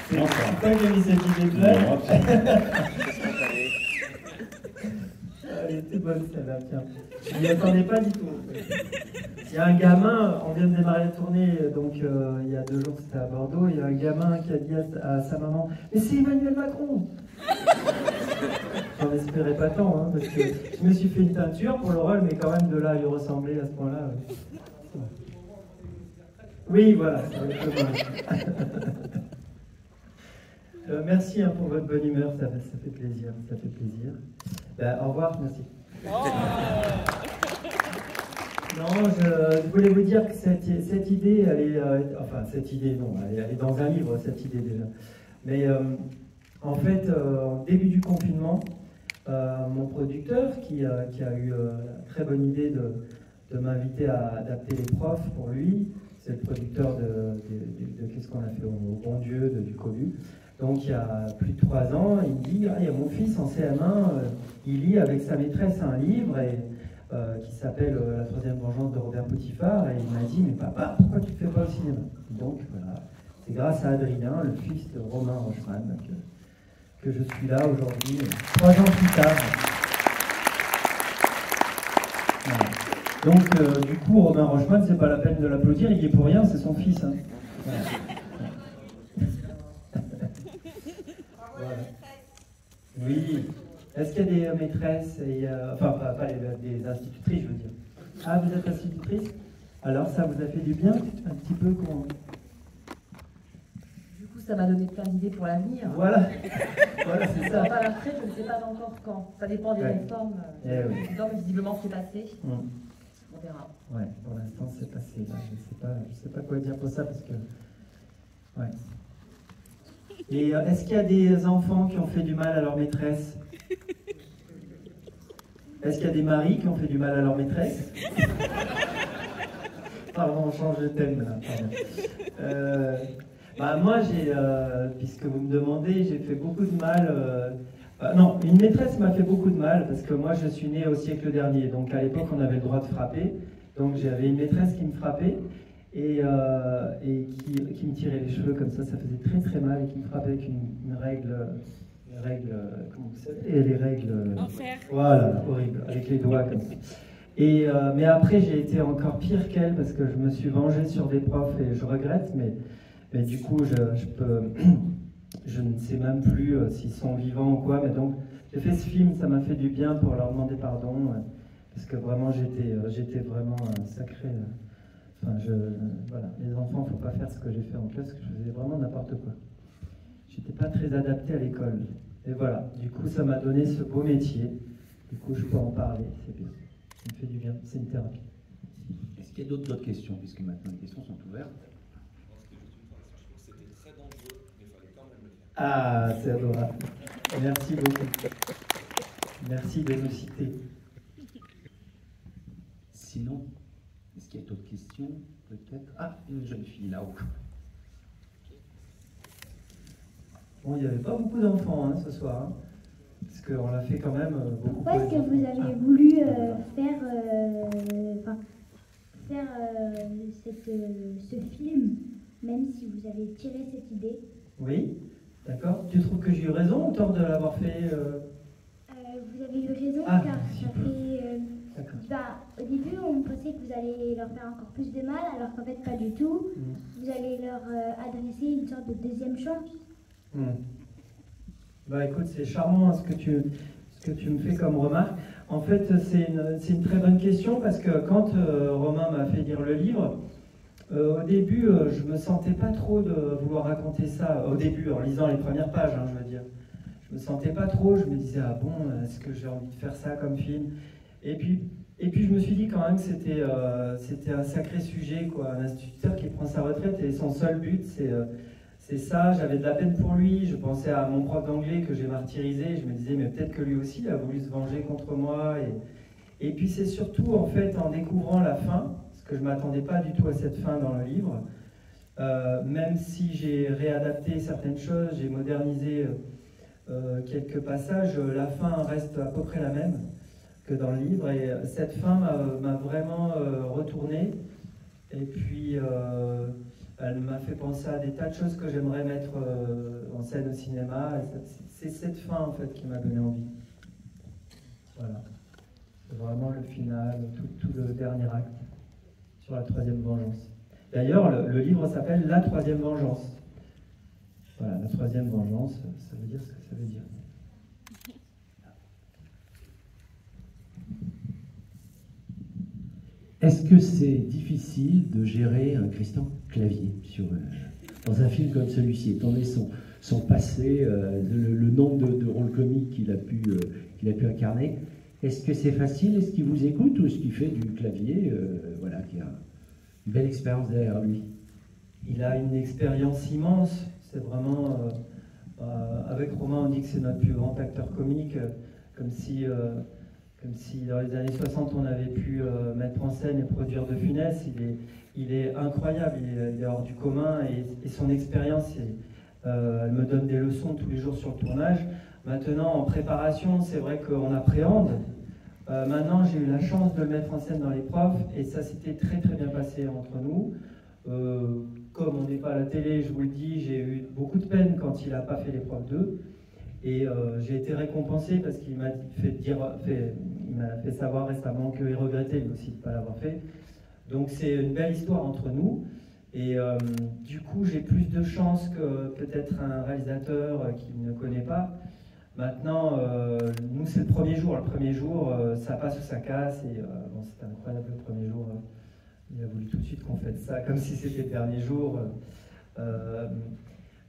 C'est toi qui as mis cette idée de là. Elle était bonne celle-là, tiens. Je m'y attendais pas du tout. En fait. Il y a un gamin, on vient de démarrer la tournée, donc il y a 2 jours c'était à Bordeaux, il y a un gamin qui a dit à sa maman « Mais c'est Emmanuel Macron !» J'en espérais pas tant, hein, parce que je me suis fait une teinture pour le rôle, mais quand même de là à lui ressembler à ce point-là. Oui, voilà, ça va être bon. Merci hein, pour votre bonne humeur, ça fait plaisir, ça fait plaisir. Ben, au revoir, merci. Non, je voulais vous dire que cette idée, elle est, enfin cette idée, non, elle est dans un livre, cette idée déjà. Mais en fait, au début du confinement, mon producteur, qui a eu la très bonne idée de m'inviter à adapter les profs pour lui, c'est le producteur de Qu'est-ce qu'on a fait au bon Dieu, du Cobu. Donc il y a plus de 3 ans, il me dit il y a mon fils en CM1, il lit avec sa maîtresse un livre qui s'appelle La troisième vengeance de Robert Potifar, et il m'a dit mais papa, pourquoi tu ne fais pas au cinéma? Donc voilà, c'est grâce à Adrien, le fils de Romain Rochman, que je suis là aujourd'hui, 3 ans plus tard. Voilà. Donc du coup, Romain Rochman, c'est pas la peine de l'applaudir, il y est pour rien, c'est son fils. Hein. Voilà. Voilà. Oui. Est-ce qu'il y a des maîtresses, enfin pas des institutrices, je veux dire. Ah, vous êtes institutrice? Alors ça vous a fait du bien, un petit peu qu'on... Du coup, ça m'a donné plein d'idées pour l'avenir. Voilà, voilà c'est ça. Pas la retraite, je ne sais pas encore quand. Ça dépend des réformes. Oui. Donc visiblement c'est passé. On verra. Ouais, pour l'instant c'est passé. Là. Je sais pas quoi dire pour ça parce que... Ouais. Et est-ce qu'il y a des enfants qui ont fait du mal à leur maîtresse? Est-ce qu'il y a des maris qui ont fait du mal à leur maîtresse? Pardon, on change de thème là. Bah, moi, puisque vous me demandez, j'ai fait beaucoup de mal. Non, une maîtresse m'a fait beaucoup de mal parce que moi, je suis né au siècle dernier. Donc à l'époque, on avait le droit de frapper. Donc j'avais une maîtresse qui me frappait. Et qui me tirait les cheveux comme ça faisait très très mal, et qui me frappait avec une règle, comment vous savez, les règles, voilà, horrible, avec les doigts comme ça. Mais après j'ai été encore pire qu'elle parce que je me suis vengé sur des profs et je regrette, mais du coup je ne sais même plus s'ils sont vivants ou quoi, mais donc j'ai fait ce film, ça m'a fait du bien pour leur demander pardon, parce que vraiment j'étais vraiment un sacré... Enfin, voilà, les enfants, il ne faut pas faire ce que j'ai fait en classe, parce que je faisais vraiment n'importe quoi. J'étais pas très adapté à l'école. Et voilà, du coup, ça m'a donné ce beau métier. Du coup, je peux en parler, c'est bien. Ça me fait du bien, c'est une thérapie. Est-ce qu'il y a d'autres questions, puisque maintenant les questions sont ouvertes? C'était très dangereux, mais il fallait quand même le faire. Ah, c'est adorable. Merci beaucoup. Merci de nous citer. Sinon, est-ce qu'il y a d'autres questions, peut-être? Ah, une jeune fille là-haut. Bon, il n'y avait pas beaucoup d'enfants ce soir, hein, parce qu'on l'a fait quand même beaucoup. Pourquoi est-ce que vous avez voulu faire ce film, même si vous avez tiré cette idée? Oui, d'accord. Tu trouves que j'ai eu raison ou tort de l'avoir fait Vous avez eu raison, car ça fait... au début, on pensait que vous allez leur faire encore plus de mal, alors qu'en fait, pas du tout. Vous allez leur adresser une sorte de deuxième chance. Bah écoute, c'est charmant ce que tu me fais comme remarque. En fait, c'est une très bonne question parce que quand Romain m'a fait lire le livre, au début, je me sentais pas trop de vouloir raconter ça. Au début, en lisant les premières pages, hein, je veux dire. Je me sentais pas trop, je me disais, ah bon, est-ce que j'ai envie de faire ça comme film? Et puis je me suis dit quand même que c'était un sacré sujet, quoi. Un instituteur qui prend sa retraite et son seul but, c'est ça. J'avais de la peine pour lui, je pensais à mon prof d'anglais que j'ai martyrisé, je me disais, mais peut-être que lui aussi il a voulu se venger contre moi. Et puis c'est surtout, en fait, en découvrant la fin, parce que je ne m'attendais pas du tout à cette fin dans le livre, même si j'ai réadapté certaines choses, j'ai modernisé quelques passages, la fin reste à peu près la même que dans le livre, et cette fin m'a vraiment retourné, et puis Elle m'a fait penser à des tas de choses que j'aimerais mettre en scène au cinéma. C'est cette fin en fait qui m'a donné envie. Voilà. C'est vraiment le final, tout le dernier acte sur la troisième vengeance. D'ailleurs, le livre s'appelle La troisième vengeance. Voilà, la troisième vengeance, ça veut dire ce que ça veut dire. Est-ce que c'est difficile de gérer un Christian Clavier dans un film comme celui-ci, étant donné son passé, le nombre de rôles comiques qu'il a pu incarner? Est-ce que c'est facile? Est-ce qu'il vous écoute ou est-ce qu'il fait du clavier voilà, qui a une belle expérience derrière lui? Il a une expérience immense. C'est vraiment... avec Romain, on dit que c'est notre plus grand acteur comique, comme si dans les années 60, on avait pu mettre en scène et produire De Funès. Il est incroyable, il est hors du commun, et son expérience, elle me donne des leçons tous les jours sur le tournage. Maintenant, en préparation, c'est vrai qu'on appréhende. Maintenant, j'ai eu la chance de le mettre en scène dans les profs, et ça s'était très très bien passé entre nous. Comme on n'est pas à la télé, je vous le dis, j'ai eu beaucoup de peine quand il n'a pas fait l'épreuve 2. Et j'ai été récompensé parce qu'il m'a fait savoir récemment qu'il regrettait lui aussi de ne pas l'avoir fait. Donc c'est une belle histoire entre nous. Et du coup, j'ai plus de chance que peut-être un réalisateur qui ne connaît pas. Maintenant, nous, c'est le premier jour. Le premier jour, ça passe ou ça casse. Et bon, c'était incroyable le premier jour. Il a voulu tout de suite qu'on fasse ça, comme si c'était le dernier jour.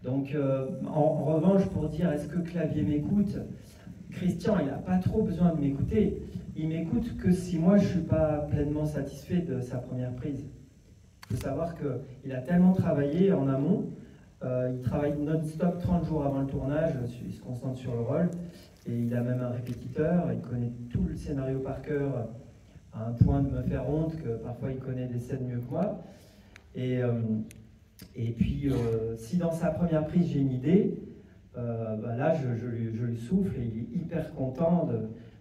Donc, en revanche, pour dire est-ce que Clavier m'écoute, Christian, il n'a pas trop besoin de m'écouter. Il m'écoute que si moi, je ne suis pas pleinement satisfait de sa première prise. Il faut savoir qu'il a tellement travaillé en amont. Il travaille non-stop 30 jours avant le tournage, il se concentre sur le rôle. Et il a même un répétiteur, il connaît tout le scénario par cœur, à un point de me faire honte que parfois il connaît des scènes mieux que moi. Et puis, si dans sa première prise j'ai une idée, là je lui souffle et il est hyper content,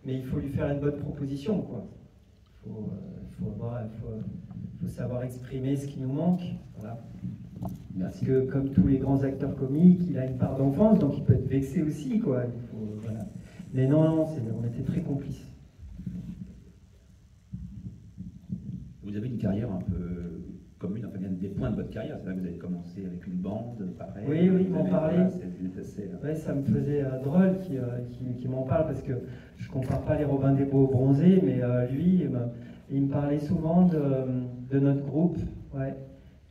mais il faut lui faire une bonne proposition, quoi. Il faut savoir exprimer ce qui nous manque. Voilà. Parce que comme tous les grands acteurs comiques, il a une part d'enfance, donc il peut être vexé aussi, quoi. Voilà. Mais non, on était très complices. Vous avez une carrière un peu commune, enfin des points de votre carrière. C'est là que vous avez commencé avec une bande, pareil. Oui, ils m'en parlaient. Ouais, ça me faisait drôle qu'il m'en parle, parce que je ne compare pas les Robin des Bois aux Bronzés, mais lui, il me parlait souvent de notre groupe, ouais,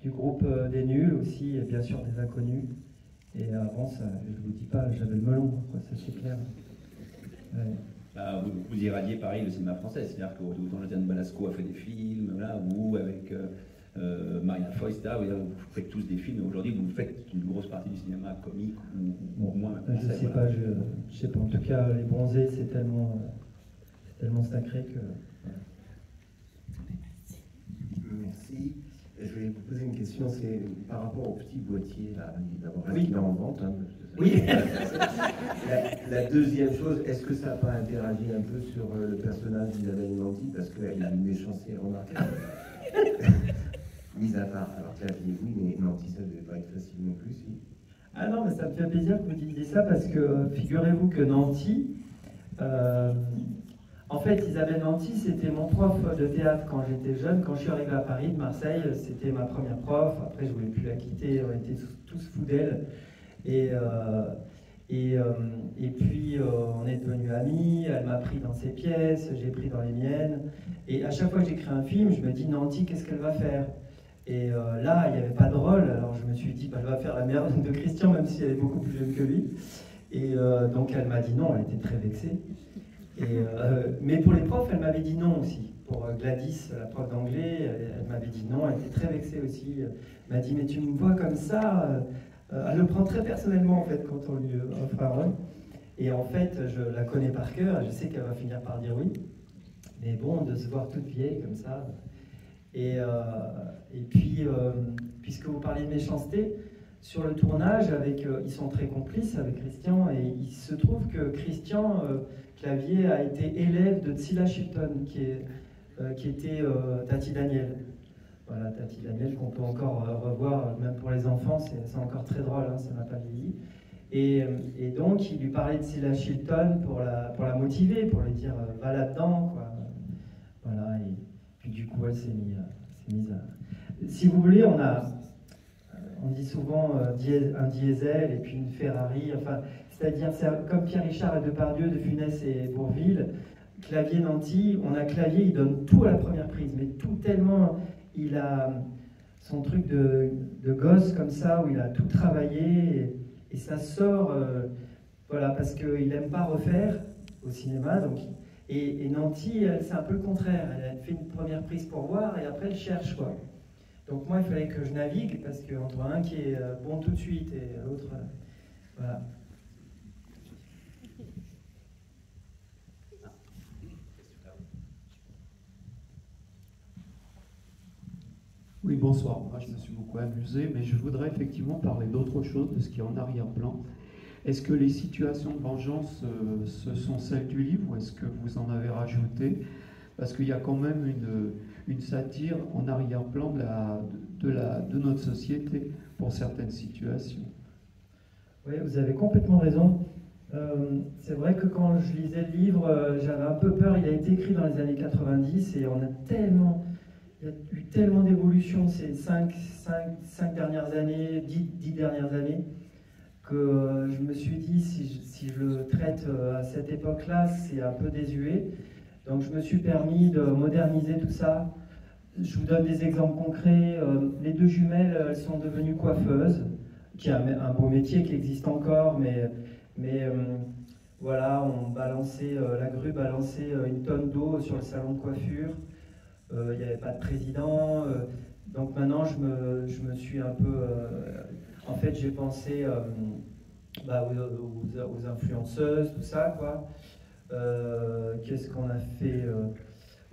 du groupe des nuls aussi, et bien sûr des inconnus. Et avant, ça, je ne vous dis pas, j'avais le melon, quoi, ça c'est clair. Ouais. Bah, vous irradiez pareil le cinéma français, c'est-à-dire que Jonathan Balasco a fait des films, là, vous avec Marina Foïs, vous faites tous des films, aujourd'hui vous faites une grosse partie du cinéma comique ou au moins français. Je sais pas, je sais pas, en tout cas les Bronzés c'est tellement sacré que... Merci. Je vais vous poser une question, c'est par rapport au petit boîtier, là, d'abord, oui. Il est en vente. Hein, oui. La deuxième chose, est-ce que ça n'a pas interagi un peu sur le personnage d'Isabelle Nanty, parce qu'elle a une méchanceté remarquable. Mis à part, alors Clavier, oui, mais Nanty, ça ne devait pas être facile non plus, si. Ah non, mais ça me fait plaisir que vous disiez ça, parce que figurez-vous que Nanty... En fait, Isabelle Nanty, c'était mon prof de théâtre quand j'étais jeune. Quand je suis arrivé à Paris, de Marseille, c'était ma première prof. Après, je ne voulais plus la quitter, on était tous fous d'elle. Et puis, on est devenus amis. Elle m'a pris dans ses pièces, j'ai pris dans les miennes. Et à chaque fois que j'écris un film, je me dis, Nanty, qu'est-ce qu'elle va faire? Et là, il n'y avait pas de rôle. Alors, je me suis dit, bah, elle va faire la mère de Christian, même si elle est beaucoup plus jeune que lui. Et donc, elle m'a dit non, elle était très vexée. Mais pour les profs, elle m'avait dit non aussi. Pour Gladys, la prof d'anglais, elle m'avait dit non, elle était très vexée aussi. Elle m'a dit, mais tu me vois comme ça. Elle le prend très personnellement, en fait, quand on lui offre un rôle. Et en fait, je la connais par cœur, je sais qu'elle va finir par dire oui. Mais bon, de se voir toute vieille comme ça. Et puis, puisque vous parliez de méchanceté, sur le tournage, ils sont très complices avec Christian, et il se trouve que Christian Clavier a été élève de Tsila Shilton, qui était Tati Daniel. voilà, Tati Daniel, qu'on peut encore revoir, même pour les enfants, c'est encore très drôle, hein, ça n'a pas vieilli. Et donc, il lui parlait de Cilla Chilton pour la motiver, pour lui dire va là-dedans, quoi. Voilà, et puis du coup, elle s'est mise à... Si vous voulez, on dit souvent un diesel et puis une Ferrari, enfin, c'est-à-dire, c'est comme Pierre Richard et Depardieu, De Funès et Bourvil, Clavier-Nanty, on a Clavier, il donne tout à la première prise, mais tout tellement, il a son truc de gosse comme ça, où il a tout travaillé, et ça sort, voilà, parce qu'il n'aime pas refaire au cinéma, donc, et Nanty, c'est un peu le contraire, elle fait une première prise pour voir, et après elle cherche, quoi. Donc moi, il fallait que je navigue, parce qu'entre un qui est bon tout de suite, et l'autre, voilà. Oui, bonsoir. Moi, je me suis beaucoup amusé, mais je voudrais effectivement parler d'autre chose, de ce qui est en arrière-plan. Est-ce que les situations de vengeance, ce sont celles du livre, ou est-ce que vous en avez rajouté? Parce qu'il y a quand même une satire en arrière-plan de notre société pour certaines situations. Oui, vous avez complètement raison. C'est vrai que quand je lisais le livre, j'avais un peu peur. Il a été écrit dans les années 90 et il y a eu tellement d'évolution ces 5 dernières années, 10 dernières années, que je me suis dit, si je le traite à cette époque-là, c'est un peu désuet. Donc je me suis permis de moderniser tout ça. Je vous donne des exemples concrets. Les deux jumelles, elles sont devenues coiffeuses, qui est un beau métier qui existe encore, mais voilà, la grue balançait une tonne d'eau sur le salon de coiffure. Il n'y avait pas de président. Donc maintenant, je me suis un peu... en fait, j'ai pensé aux influenceuses, tout ça, quoi. Qu'est-ce qu'on a fait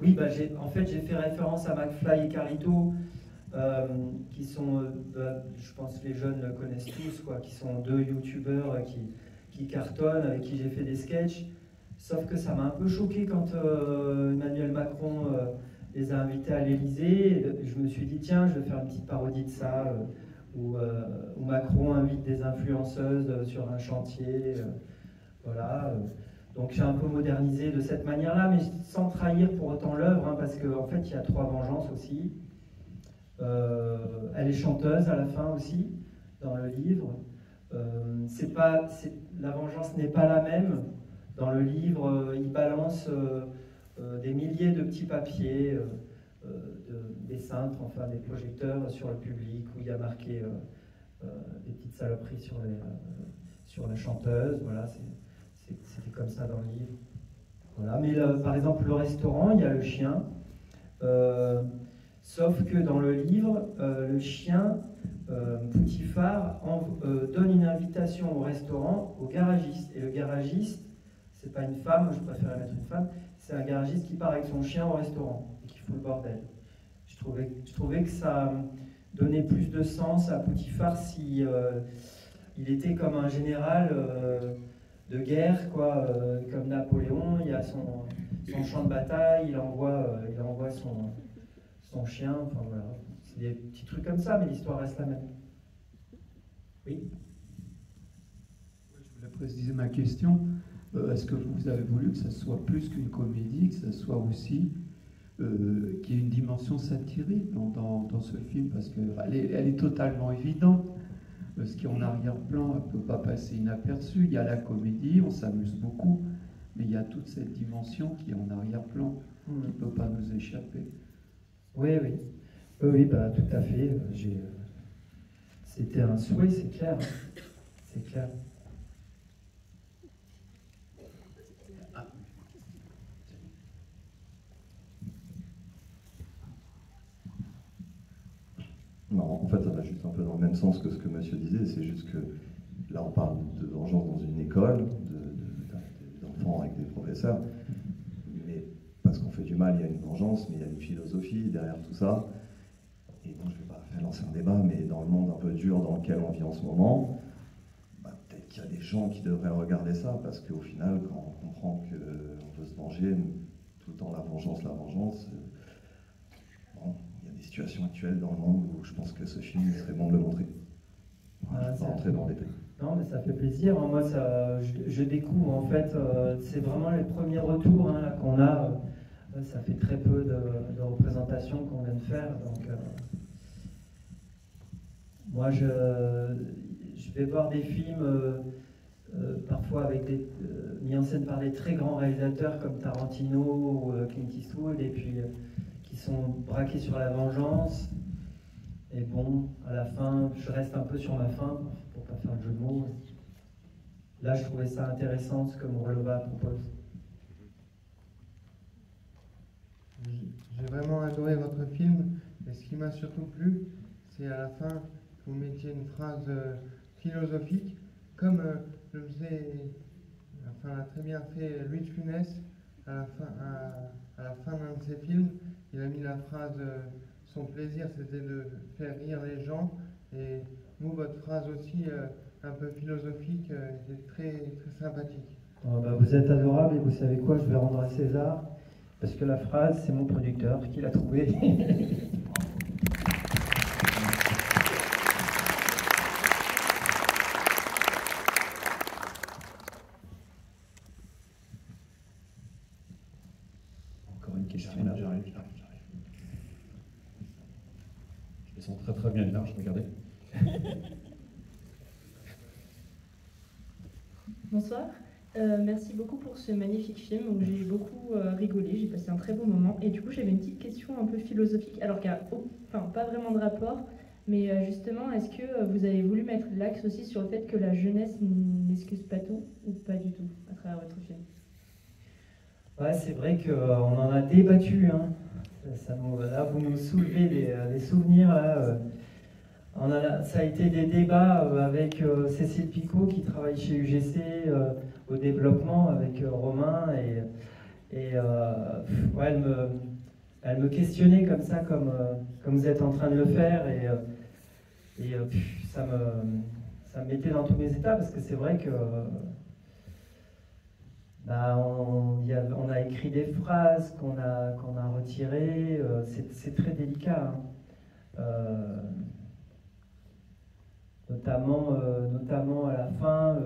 Oui, j'ai fait référence à McFly et Carlito, qui sont, je pense que les jeunes le connaissent tous, quoi, qui sont deux youtubeurs qui cartonnent, avec qui j'ai fait des sketchs. Sauf que ça m'a un peu choqué quand Emmanuel Macron les a invités à l'Élysée. Je me suis dit, tiens, je vais faire une petite parodie de ça, où Macron invite des influenceuses sur un chantier. Voilà. Donc j'ai un peu modernisé de cette manière-là, mais sans trahir pour autant l'œuvre, hein, parce qu'en fait, il y a 3 vengeances aussi. Elle est chanteuse à la fin aussi, dans le livre. La vengeance n'est pas la même. Dans le livre, il balance des milliers de petits papiers, des cintres, enfin des projecteurs sur le public, où il y a marqué des petites saloperies sur la chanteuse. Voilà, c'était comme ça dans le livre. Voilà. Mais par exemple, le restaurant, il y a le chien. Sauf que dans le livre, le chien, Poutifar, donne une invitation au restaurant au garagiste. Et le garagiste, c'est pas une femme, je préférais mettre une femme, c'est un garagiste qui part avec son chien au restaurant et qui fout le bordel. Je trouvais que ça donnait plus de sens à Poutifar si il était comme un général de guerre, quoi, comme Napoléon. Il a son champ de bataille, il envoie son chien, enfin voilà. C'est des petits trucs comme ça, mais l'histoire reste la même. Oui. Je voulais préciser ma question. Est-ce que vous avez voulu que ça soit plus qu'une comédie, que ça soit aussi qu'il y ait une dimension satirique dans ce film, parce qu'elle est totalement évidente. Ce qui est en arrière-plan, elle ne peut pas passer inaperçu. Il y a la comédie, on s'amuse beaucoup, mais il y a toute cette dimension qui est en arrière-plan, qui ne peut pas nous échapper. Oui, bah, tout à fait. C'était un souhait, c'est clair. C'est clair. Non, en fait, ça va juste un peu dans le même sens que ce que monsieur disait. C'est juste que là, on parle de vengeance dans une école, d'enfants avec des professeurs. Mais parce qu'on fait du mal, il y a une vengeance, mais il y a une philosophie derrière tout ça. Et bon, je ne vais pas lancer un débat, mais dans le monde un peu dur dans lequel on vit en ce moment, peut-être qu'il y a des gens qui devraient regarder ça, parce qu'au final, quand on comprend qu'on veut se venger, tout le temps la vengeance, bon, il y a des situation actuelle dans le monde où je pense que ce film il serait bon de le montrer. Voilà, je ne vais pas rentrer dans le détail. Non, mais ça fait plaisir. Moi, je découvre, en fait, c'est vraiment les premiers retours hein, là, qu'on a. Ça fait très peu de représentations qu'on vient de faire. Donc, moi, je vais voir des films, parfois mis en scène par des très grands réalisateurs comme Tarantino ou Clint Eastwood, et puis qui sont braqués sur la vengeance. Et bon, à la fin, je reste un peu sur ma fin, pour pas faire le jeu de mots. Là, je trouvais ça intéressant, ce que Morelova propose. J'ai vraiment adoré votre film, et ce qui m'a surtout plu, c'est à la fin que vous mettiez une phrase philosophique, comme le faisait, enfin l'a très bien fait Louis de Funès, à la fin d'un de ses films, il a mis la phrase son plaisir c'était de faire rire les gens, et vous, votre phrase aussi un peu philosophique, était très, très sympathique. Oh, bah, vous êtes adorable, et vous savez quoi, je vais rendre à César, parce que la phrase, c'est mon producteur qui l'a trouvée. Encore une question là. J'arrive. Je les sens très très bien larges, regardez. Bonsoir. Merci beaucoup pour ce magnifique film où j'ai beaucoup rigolé, j'ai passé un très beau moment. Et du coup, j'avais une petite question un peu philosophique, alors qu'il n'y a pas vraiment de rapport, mais justement, est-ce que vous avez voulu mettre l'axe aussi sur le fait que la jeunesse n'excuse pas tout, ou pas du tout, à travers votre film? Ouais, c'est vrai qu'on en a débattu. Hein. Là, vous nous soulevez des souvenirs. Là, ça a été des débats avec Cécile Picot qui travaille chez UGC au développement avec Romain ouais, elle me questionnait comme ça, comme vous êtes en train de le faire, et ça me mettait dans tous mes états, parce que c'est vrai que on a écrit des phrases qu'on a retirées, c'est très délicat. Hein. Notamment à la fin,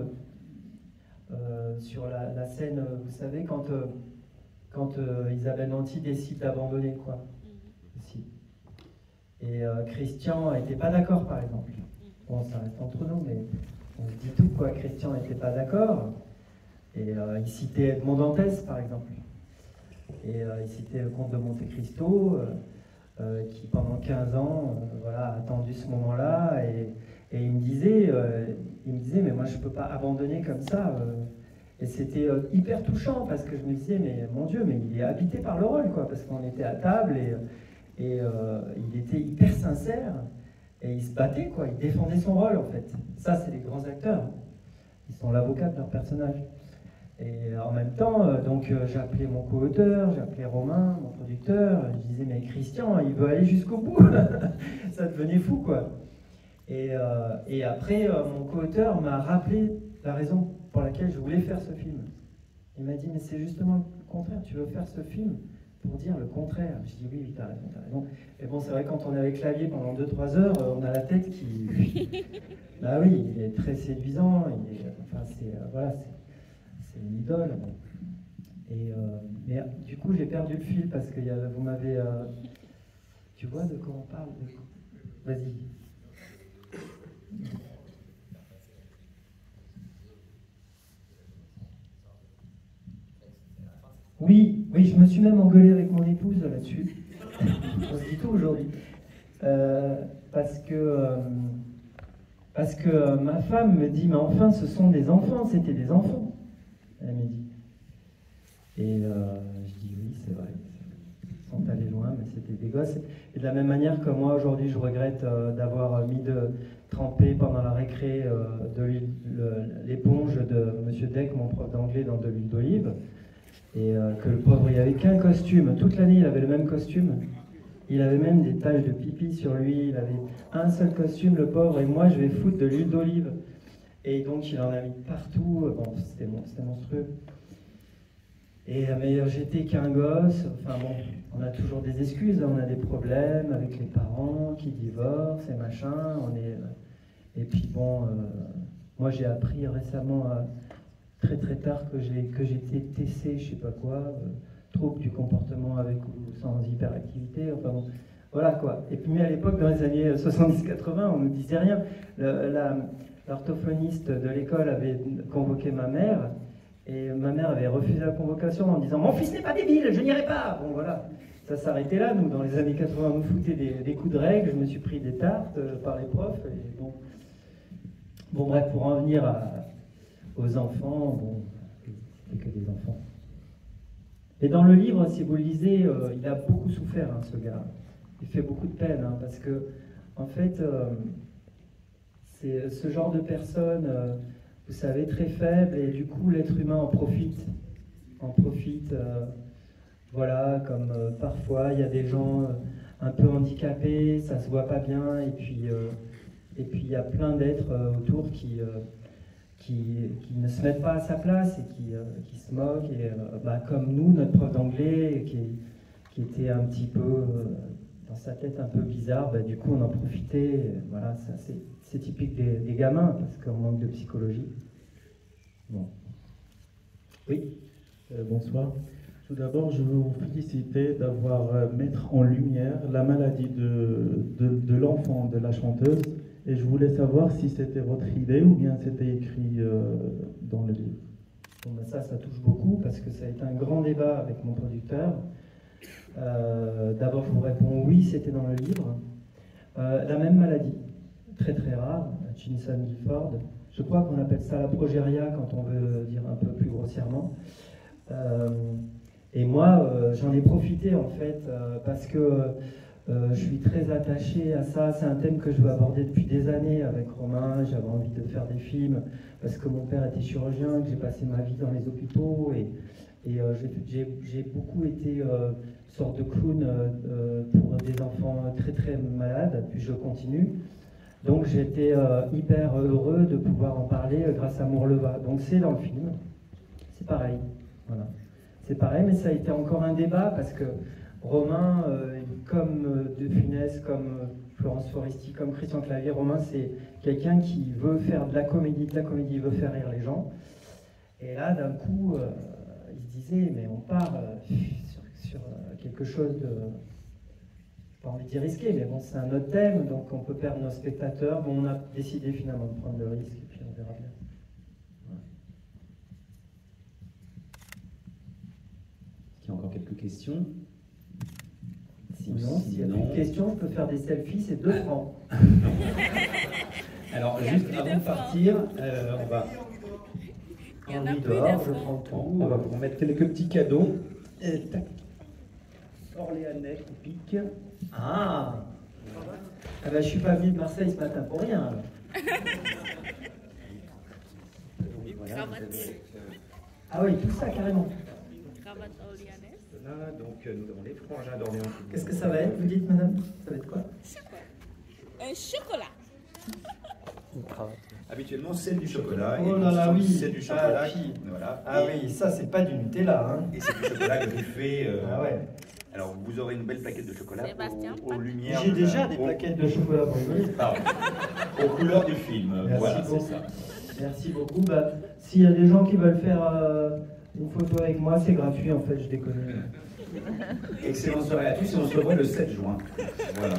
sur la scène, vous savez, quand Isabelle Nanty décide d'abandonner, quoi. Aussi. Et Christian n'était pas d'accord, par exemple. Bon, ça reste entre nous, mais on se dit tout, quoi. Christian n'était pas d'accord. Et il citait Edmond Dantès, par exemple. Et il citait le comte de Monte Cristo, qui pendant 15 ans a attendu ce moment-là. Et il me disait, mais moi je ne peux pas abandonner comme ça. Et c'était hyper touchant, parce que je me disais, mais mon Dieu, mais il est habité par le rôle, quoi, parce qu'on était à table et il était hyper sincère et il se battait, quoi, il défendait son rôle, en fait. Ça, c'est les grands acteurs. Ils sont l'avocat de leur personnage. Et en même temps, j'ai appelé mon co-auteur, j'ai appelé Romain, mon producteur, je disais, mais Christian, il veut aller jusqu'au bout. Ça devenait fou, quoi. Et après, mon co-auteur m'a rappelé la raison pour laquelle je voulais faire ce film. Il m'a dit, mais c'est justement le contraire, tu veux faire ce film pour dire le contraire. Je dis, oui, t'as raison. Mais bon, c'est vrai, quand on est avec clavier pendant 2-3 heures, on a la tête qui... Bah oui, il est très séduisant, c'est une idole. Mais du coup, j'ai perdu le fil, parce que vous m'avez... Tu vois de quoi on parle? Vas-y. Oui, je me suis même engueulé avec mon épouse là-dessus. On se dit tout aujourd'hui. Parce que ma femme me dit, mais enfin, ce sont des enfants, c'était des enfants. Elle me dit. Et je dis, oui, c'est vrai. Ils sont allés loin, mais c'était des gosses. Et de la même manière que moi, aujourd'hui, je regrette d'avoir trempé pendant la récré l'éponge de M. Deck, mon prof d'anglais, dans de l'huile d'olive. Et que le pauvre, il n'y avait qu'un costume. Toute l'année, il avait le même costume. Il avait même des taches de pipi sur lui. Il avait un seul costume, le pauvre. Et moi, je vais foutre de l'huile d'olive. Et donc, il en a mis partout. Bon, c'était monstrueux. Mais j'étais qu'un gosse, enfin bon, on a toujours des excuses, on a des problèmes avec les parents qui divorcent et machin, et puis bon, moi j'ai appris récemment, très très tard, que j'étais TC, je sais pas quoi, trouble du comportement avec ou sans hyperactivité, enfin bon, voilà quoi. Et puis mais à l'époque, dans les années 70-80, on ne disait rien. L'orthophoniste de l'école avait convoqué ma mère, et ma mère avait refusé la convocation en disant « Mon fils n'est pas débile, je n'irai pas !» Bon voilà, ça s'arrêtait là. Nous, dans les années 80, on nous foutait des coups de règle, je me suis pris des tartes par les profs. Et bon bref, pour en venir aux enfants, bon, c'est que des enfants. Et dans le livre, si vous le lisez, il a beaucoup souffert, hein, ce gars. Il fait beaucoup de peine, hein, parce que, en fait, c'est ce genre de personne, vous savez, très faible, et du coup, l'être humain en profite. Voilà, comme parfois, il y a des gens un peu handicapés, ça se voit pas bien, et puis il y a plein d'êtres autour qui ne se mettent pas à sa place et qui se moquent, et comme nous, notre prof d'anglais, qui était un petit peu dans sa tête un peu bizarre, du coup on en profitait, voilà, c'est typique des gamins, parce qu'on manque de psychologie. Bon. Oui. Bonsoir. Tout d'abord, je veux vous féliciter d'avoir mettre en lumière la maladie de l'enfant de la chanteuse. Et je voulais savoir si c'était votre idée ou bien c'était écrit dans le livre. Bon, ça touche beaucoup parce que ça a été un grand débat avec mon producteur. D'abord, je vous réponds oui, c'était dans le livre. La même maladie, très très rare, Chinson-Gifford. Je crois qu'on appelle ça la progéria quand on veut dire un peu plus grossièrement. Et moi, j'en ai profité en fait parce que je suis très attaché à ça. C'est un thème que je veux aborder depuis des années avec Romain. J'avais envie de faire des films parce que mon père était chirurgien, que j'ai passé ma vie dans les hôpitaux et j'ai beaucoup été sorte de clown pour des enfants très très malades. Puis je continue. Donc j'étais hyper heureux de pouvoir en parler grâce à Mourleva. Donc c'est dans le film. C'est pareil. Voilà. C'est pareil, mais ça a été encore un débat parce que Romain, comme De Funès, comme Florence Foresti, comme Christian Clavier, Romain c'est quelqu'un qui veut faire de la comédie, veut faire rire les gens. Et là, d'un coup, il se disait, mais on part sur quelque chose de... Pas envie de dire risqué, mais bon, c'est un autre thème, donc on peut perdre nos spectateurs. Bon, on a décidé finalement de prendre le risque, et puis on verra bien. Il y a encore quelques questions. Sinon, s'il y a plus de questions, je peux faire des selfies, c'est 2 francs. Alors, juste avant de partir, on va... On est dehors, je prends tout. On va vous mettre quelques petits cadeaux. Et tac. Orléanais qui pique. Ah ben, je suis pas venu de Marseille ce matin pour rien. Voilà, ah oui, tout ça carrément. Là, donc nous avons les frangins d'Orléans. Qu'est-ce que ça va être, vous dites, madame? Ça va être quoi? Un chocolat. Habituellement, c'est du chocolat. Oh là là, oui. C'est du chocolat. Voilà. Ah oui, ça, c'est pas du Nutella. Hein. Et c'est du chocolat gruffé. Ah ouais. Alors, vous aurez une belle plaquette de chocolat aux lumières. J'ai déjà des plaquettes de chocolat pour vous. Pardon. Aux couleurs du film. Merci voilà, beaucoup. c'est ça. Merci beaucoup. Bah, s'il y a des gens qui veulent faire une photo avec moi, c'est gratuit en fait, je déconne. Excellente soirée à tous et on se revoit le 7 juin. Voilà.